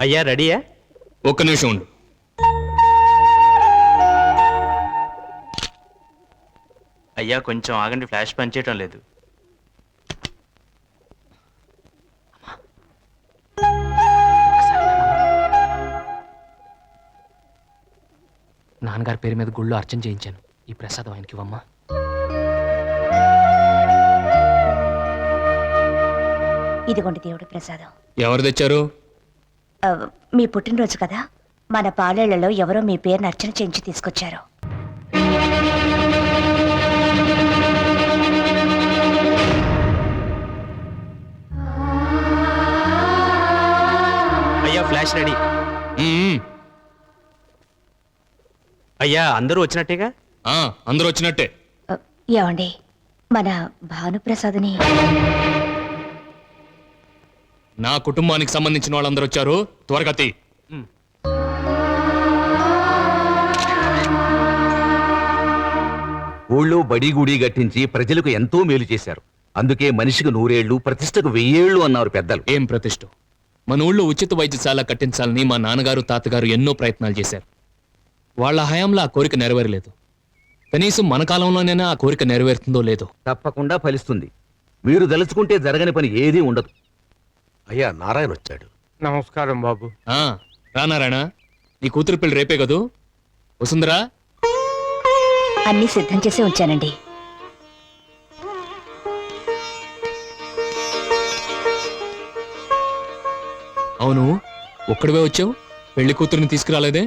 అయ్యా రెడీయా? ఒక్క నిమిషం ఉండు. అయ్యా కొంచెం ఆగండి, ఫ్లాష్ పనిచేయటం లేదు. నాన్నగారి పేరు మీద గుళ్ళో అర్చన చేయించాను. ఈ ప్రసాదం ఆయనకి ఇవ్వమ్మా. ఇదిగోండి దేవుడి ప్రసాదం. ఎవరు తెచ్చారు? మీ పుట్టినరోజు కదా, మన పాలేళ్లలో ఎవరో మీ పేరును అర్చన చేయించి తీసుకొచ్చారు. అయ్యా ఫ్లాష్ రెడీ. అయ్యా అందరూ వచ్చినట్టేగా? అందరూ వచ్చినట్టే. ఏమండి, మన భానుప్రసాద్ని నా కుటుంబానికి సంబంధించిన వాళ్ళందరూ వచ్చారు. త్వరగా తీ. ఊళ్ళో బడిగుడి గట్టించి ప్రజలకు ఎంతో మేలు చేశారు. అందుకే మనిషికి 100 ఏళ్లు, ప్రతిష్టకు 1000 ఏళ్లు అన్నారు పెద్దలు. ఏం ప్రతిష్ఠ! మన ఊళ్ళో ఉచిత వైద్యశాల కట్టించాలని మా నాన్నగారు తాతగారు ఎన్నో ప్రయత్నాలు చేశారు. వాళ్ళ హయాంలో ఆ కోరిక నెరవేరలేదు. కనీసం మన కాలంలోనైనా ఆ కోరిక నెరవేరుతుందో లేదో. తప్పకుండా ఫలిస్తుంది. మీరు దలుచుకుంటే జరగని పని ఏదీ ఉండదు. అయ్యా నారాయణ వచ్చాడు. నమస్కారం బాబు. రానారాయణ, నీ కూతురు పెళ్లి రేపే కదూ? వసుందరా, అన్నీ సిద్ధం చేసి ఉంచానండి. అవును, ఒక్కడివే వచ్చావు, పెళ్లి కూతురుని తీసుకురాలేదే?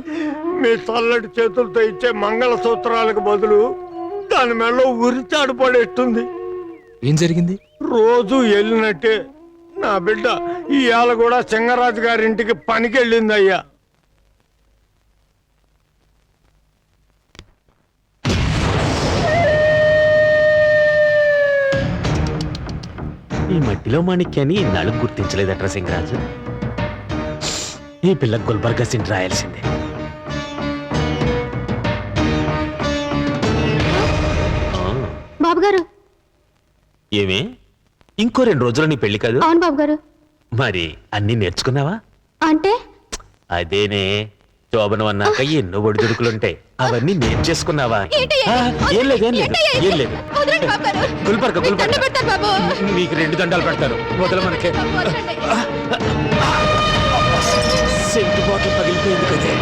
మీ చల్లటి చేతులతో ఇచ్చే మంగళసూత్రాలకు బదులు దాని మెడలో ఉరితాడు పడేస్తుంది. ఏం జరిగింది? రోజు వెళ్ళినట్టే నా బిడ్డ ఇవాళ కూడా సింగరాజు గారింటికి పనికి వెళ్ళింది అయ్యా. ఈ మట్టిలో మాణిక్యాన్ని ఇన్నాళ్ళు గుర్తించలేదట్రా సింగరాజు. ఈ పిల్ల గుల్బర్గా సింట్ రాయాల్సిందే. బాబుగారు, ఏమే ఇంకో 2 రోజులు నీ పెళ్లి కాదు? అవును బాబుగారు. మరి అన్ని నేర్చుకున్నావా? అంటే అదేనే, శోభనం అన్నాక ఎన్నో ఒడిదుడుకులుంటాయి, అవన్నీ నేర్చేసుకున్నావా? ఏం లేదు ఏం లేదు ఏం లేదు. గుల్బర్గా నీకు 2 దండాలు పెడతారు. మొదలు మనకే సెంటు బాటిల్ పగిలిపోయింది కదే.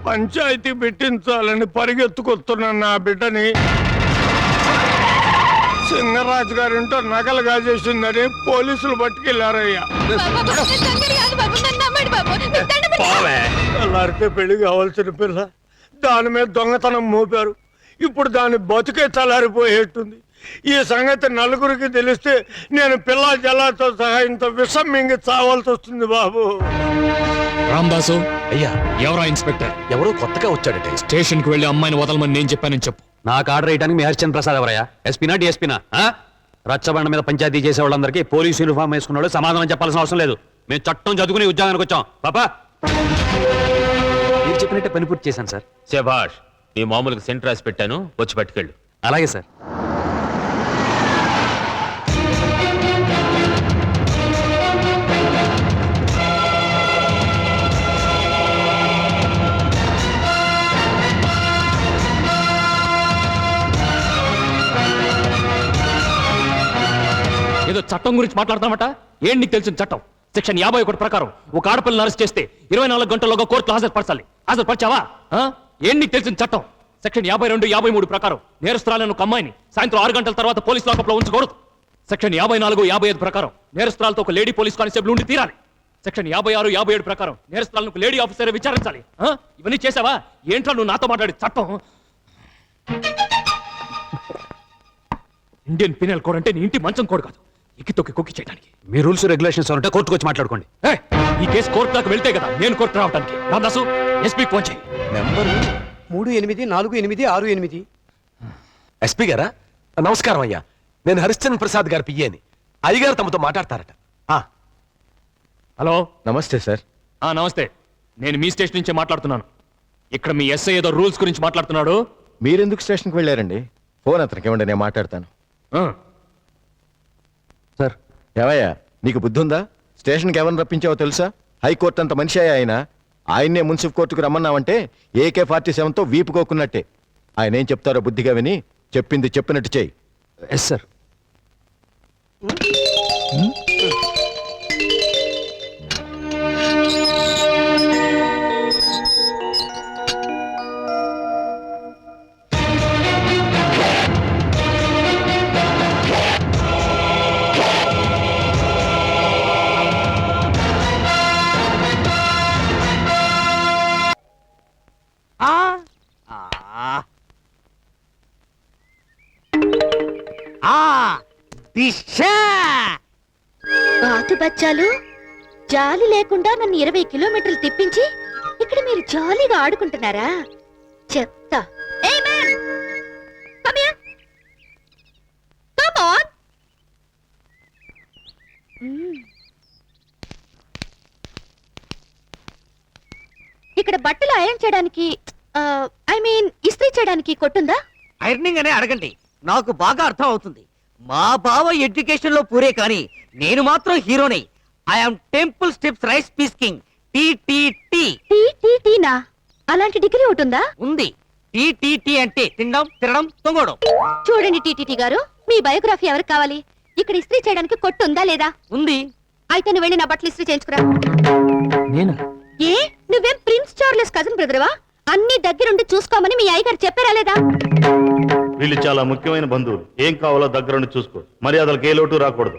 పంచాయతీ పెట్టించాలని పరిగెత్తుకొస్తున్నాను నా బిడ్డని. సింగరాజు గారింటో నగలు గాజేసిందని పోలీసులు పట్టుకెళ్లారయ్యా. తెల్లారితే పెళ్లి కావాల్సిన పిల్ల దాని మీద దొంగతనం మోపారు. ఇప్పుడు దాని బతుకే చల్లారిపోయేట్టుంది. ఈ సంగతి నలుగురికి తెలిస్తే నేను పిల్ల జల్లాతో సహా ఇంత విషం మింగి చావాల్సి వస్తుంది బాబు. రామదాసు, అయ్యా ఎవరా ఇన్స్పెక్టర్? ఎవరో కొత్తగా వచ్చాడట. స్టేషన్ కి వెళ్లి అమ్మాయిని వదలమని నేను చెప్పానని చెప్పు. నాకు ఆర్డర్ వేయడానికి మీ హరిచంద్ర ప్రసాద్ ఎవరయ్యా? ఎస్పీనా డిఎస్పీనా? రచ్చబండ మీద పంచాయతీ చేసే వాళ్ళందరికీ పోలీసు యూనిఫామ్ వేసుకున్నాడు సమాధానం చెప్పాల్సిన అవసరం లేదు. మేము చట్టం చదువుకుని ఉద్యోగానికి వచ్చాం. పాపా, మీరు చెప్పినట్టే పని పూర్తి చేశాను సార్. శభాష్, నీ మామూలుగా సెంటర్ రాసి పెట్టాను, వచ్చి పట్టుకెళ్ళు. అలాగే సార్. ఏదో చట్టం గురించి మాట్లాడతామట. ఏంటి నీకు తెలిసిన చట్టం? సెక్షన్ 51 ప్రకారం ఒక ఆడపిల్లని అరెస్ట్ చేస్తే 24 గంటల్లోగా కోర్టులో హాజరుపరచాలి. హాజరుపరిచావా? ఏంటి నీకు తెలిసిన చట్టం? సెక్షన్ 52, 53 ప్రకారం నేరస్తురాలను ఒక అమ్మాయిని సాయంత్రం 6 గంటల తర్వాత పోలీస్ లాకప్లో ఉంచకూడదు. సెక్షన్ 54, 55 ప్రకారం నేరస్తురాలతో ఒక లేడీ పోలీస్ కానిస్టేబుల్ ఉండి తీరాలి. సెక్షన్ 56, 57 ప్రకారం నేరస్తురాలను ఒక లేడీ ఆఫీసర్ విచారించాలి. ఇవన్నీ చేసావా? ఏంట్రా నువ్వు నాతో మాట్లాడే చట్టం? ఇండియన్ పీనల్ కోడ్ అంటే నీ ఇంటి మంచం కోడ్ కాదు, ఎక్కి తొక్కి కుక్కి చేయడానికి. మీ రూల్స్ రెగ్యులేషన్స్ ఉంటే కోర్టుకు వచ్చి మాట్లాడుకోండి. ఈ కేసు కోర్టు దాకా వెళ్తే కదా నేను కోర్టు రావడానికి. రామదాసు, ఎస్పీకి ఫోన్ చేయి. నెంబర్ 384868. ఎస్పీ గారా? నమస్కారం అయ్యా, నేను హరిశ్చంద్ర ప్రసాద్ గారి పియ్యని. అయ్యగారు తమతో మాట్లాడతారట. హలో. నమస్తే సార్. నమస్తే, నేను మీ స్టేషన్ నుంచే మాట్లాడుతున్నాను. ఇక్కడ మీ ఎస్ఐ ఏదో రూల్స్ గురించి మాట్లాడుతున్నాడు. మీరెందుకు స్టేషన్కి వెళ్ళారండి? ఫోన్ అతనికి ఇవ్వండి, నేను మాట్లాడతాను. సార్, ఏవయ్యా నీకు బుద్ధి ఉందా? స్టేషన్కి ఎవరిని రప్పించావో తెలుసా? హైకోర్టు అంత మనిషి ఆయన. ఆయన్నే మున్సిపల్ కోర్టుకు రమ్మన్నావంటే AK-47తో వీపుకోకున్నట్టే. ఆయన ఏం చెప్తారో బుద్ధిగా విని చెప్పింది చెప్పినట్టు చెయ్యి. Yes sir. బాతు బచ్చాలు జాలి లేకుండా నన్ను 20 కిలోమీటర్లు తిప్పించి ఇక్కడ మీరు జాలీగా ఆడుకుంటున్నారా? చెప్తా. Hey man! Come here. Come on. ఇక్కడ బట్టలు ఐరన్ చేయడానికి ఇస్త్రీ చేయడానికి కొట్టుందా? ఐరనింగ్ అనే అడగండి, నాకు బాగా అర్థం అవుతుంది. మా బావ ఎడ్యుకేషన్ లో పూరే కానీ నేను మాత్రం హీరోనే. ఐఎమ్ టెంపుల్ స్టెప్స్ రైస్ పీస్కింగ్ టీటీటీ. టీటీటీనా? అలాంటి డిగ్రీ ఒకటి ఉందా? ఉంది. టీటీటీ అంటే తినడం తినడం తొంగడం. చూడండి టీటీటీ గారు, మీ బయోగ్రఫీ ఎవరికి కావాలి? ఇక్కడ ఇస్త్రీ చేయడానికి కొట్టుందా లేదా? ఉంది. అయితే నువ్వు వెళ్ళి నా బట్టలు ఇస్త్రీ చేయించుకురా. నేనా? ఏ నువ్వేం ప్రిన్స్ చార్లెస్ కజిన్ బ్రదర్వా? అన్ని దగ్గరుండి చూసుకోమని మీ అయ్యగారు చెప్పారా లేదా? వీళ్ళు చాలా ముఖ్యమైన బంధువులు. ఏం కావాలో దగ్గరుండి చూసుకో. మర్యాదలకు ఏ లోటు రాకూడదు.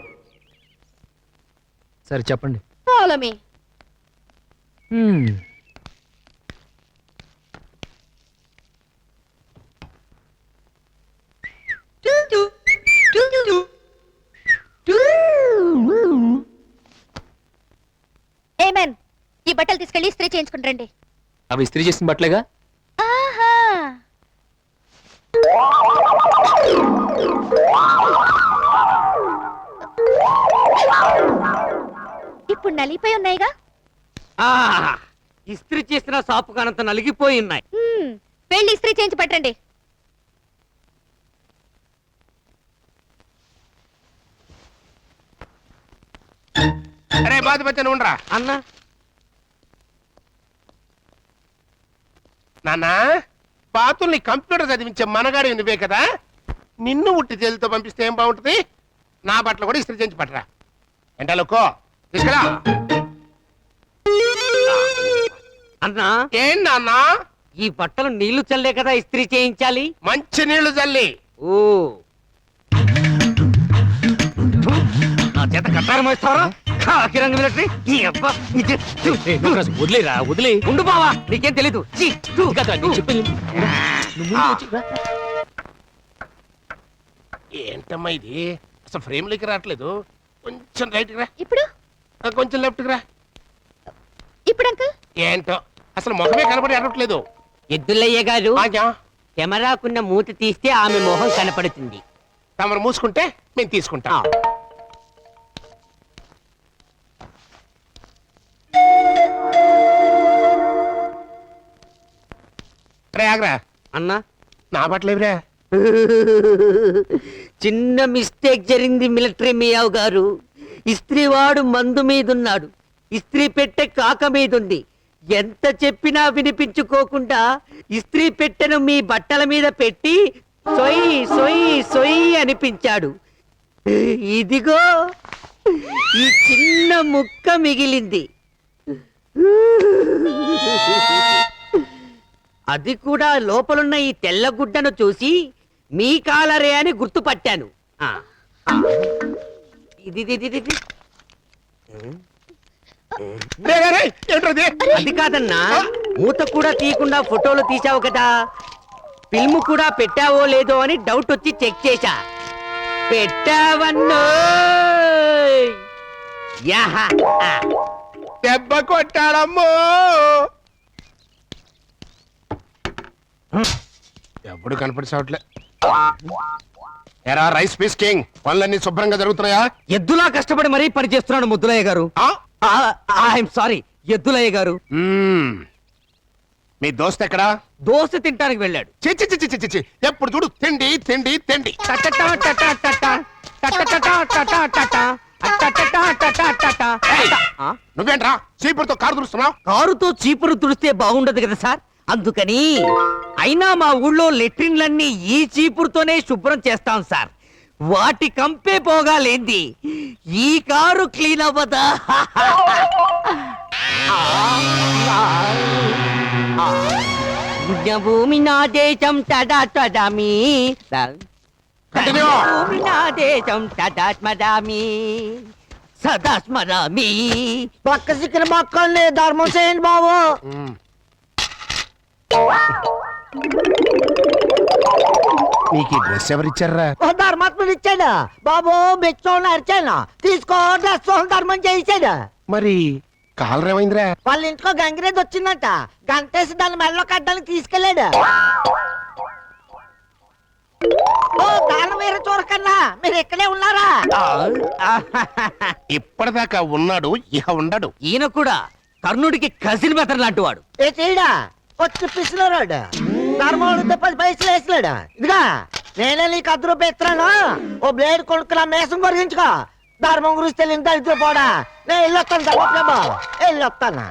సరే చెప్పండి. Follow me. ఏమన్, ఈ బట్టలు తీసుకెళ్లి ఇస్త్రీ చేయించుకుంటారండి. అవి ఇస్త్రీ చేసిన బట్టలేగా? ఆహా, ఇప్పుడు నలిగిపోయి ఉన్నాయిగా. ఇస్త్రీ చేసిన సాపు కానంత నలిగిపోయి ఉన్నాయి. వెళ్ళి ఇస్త్రీ చేయించి పట్టండి. అరే బాధ బచ్చన్ ఉండరా అన్న. నానా, బాతుల్ని కంప్యూటర్ చదివించే మనగాడి నువ్వే కదా. నిన్ను ఉట్టి తేలితో పంపిస్తే ఏం బాగుంటుంది? నా బట్టలు కూడా ఇస్త్రీ చేయించి పట్టరా. ఎంటలోకో తీసుకురా. అన్నా, ఏం నాన్నా? ఈ బట్టలు నీళ్లు చల్లే కదా ఇస్త్రీ చేయించాలి. మంచి నీళ్లు చల్లి. ఓ, నా చేత కట్టారు మోస్తారా? కాకి రంగు మిలిటరీ. ఈ అబ్బా, వదిలేరా, వదిలే. ఉండు బావా, నీకేం తెలీదు. ఛీ, తూ. ఏంటమ్మా ఇది? అసలు ఫ్రేమ్ లోకి రావట్లేదు. కొంచెం రైట్ రా, ఇప్పుడు కొంచెం లెఫ్ట్ రా. ఇప్పుడు అంకుల్ ఏంటో అసలు ముఖమే కనపడి అడగట్లేదు. ఎద్దులయ్య గారు, ఆజా, కెమెరాకున్న మూత తీస్తే ఆమె మొహం కనపడుతుంది. తమరు మూసుకుంటే మేము తీసుకుంటాం. రే ఆగ్రా. అన్నా, నా బట్టలేవిరా. చిన్న మిస్టేక్ జరిగింది మిలిటరీ మియావ్ గారు. ఇస్త్రీ వాడు మందు మీదున్నాడు, ఇస్త్రీ పెట్టె కాక మీదుంది. ఎంత చెప్పినా వినిపించుకోకుండా ఇస్త్రీ పెట్టెను మీ బట్టల మీద పెట్టి సొయ్ సొయ్ సొయ్ అనిపించాడు. ఇదిగో ఈ చిన్న ముక్క మిగిలింది. అది కూడా లోపలున్న ఈ తెల్ల గుడ్డను చూసి మీ కాలరే అని గుర్తుపట్టాను. ఇది అది కాదన్నా, మూత కూడా తీయకుండా ఫోటోలు తీసావు కదా. ఫిల్మ్ కూడా పెట్టావో లేదో అని డౌట్ వచ్చి చెక్ చేశా. పెట్టావన్నో. దెబ్బ కొట్టాడమ్మో. ఎప్పుడు కనపడి సావట్లే. ఎరా రైస్ పీస్ కింగ్, పనులన్నీ శుభ్రంగా జరుగుతున్నాయా? ఎద్దులా కష్టపడి మరీ పని చేస్తున్నాడు ముద్దులయ్య గారు. ఐఎమ్ సారీ ఎద్దులయ్య గారు. మీ దోస్త్ ఎక్కడా? దోశ తింటానికి వెళ్ళాడు. చి ఎప్పుడు చూడు తిండి తిండి తిండి. ఏయ్, నువ్వేంట్రా చీపురుతో కారు తుడుస్తున్నావు? కారుతో చీపురు తుడిస్తే బాగుండదు కదా సార్, అందుకని. అయినా మా ఊళ్ళో లెట్రిన్లన్నీ ఈ చీపురుతోనే శుభ్రం చేస్తాం సార్. వాటి కంపే పోగాలేంది ఈ కారు క్లీన్ అవ్వదా? భూమి నా దేశం తదా తదామి, Continue. భూమి నా దేశం తదా స్మరామి, సదా స్మరామి. పక్క సిక్కిన పక్కల్ని ధర్మం చేయండి బాబు. నీకు ఈ డ్రెస్ ఎవరిచ్చారా? ధర్మాత్ముడు ఇచ్చాడు బాబు. బెచ్చోళ్ళు అరిచాను, తీసుకో డ్రెస్ ధర్మం చేయించాడు. మరి కాలర్ ఏమైందిరా? వాళ్ళ ఇంటికో గంగిరేది వచ్చిందంట, గంటేసి దాన్ని మెడలో కట్టడానికి తీసుకెళ్ళాడు. ఓ దాని మీరు చూడకన్నా, మీరు ఇక్కడే ఉన్నారా? ఇప్పటిదాకా ఉన్నాడు, ఇహ ఉండడు. ఈయన కూడా కర్ణుడికి కజిన్ బెతర్ లాంటి వాడు. ఏ చేయడా వచ్చి పిసిలోరాడు, ధర్మం 10 పైసలు వేసినాడు. ఇదిగా నేనే నీకు 10 రూపాయలు ఇస్తున్నాను, ఓ బ్లేడ్ కొనుక్కున్నా మేసం కొరిగించుకో. ధర్మం గురించి తెలియని దరిద్ర పోడా. నేను వెళ్ళొస్తాను ధర్మప్రభు, వెళ్ళొస్తాను.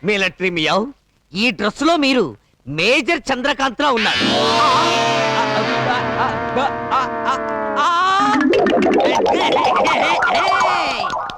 మిలిటరీ మియావ్, ఈ డ్రెస్ లో మీరు మేజర్ చంద్రకాంత్ లా ఉన్నారు.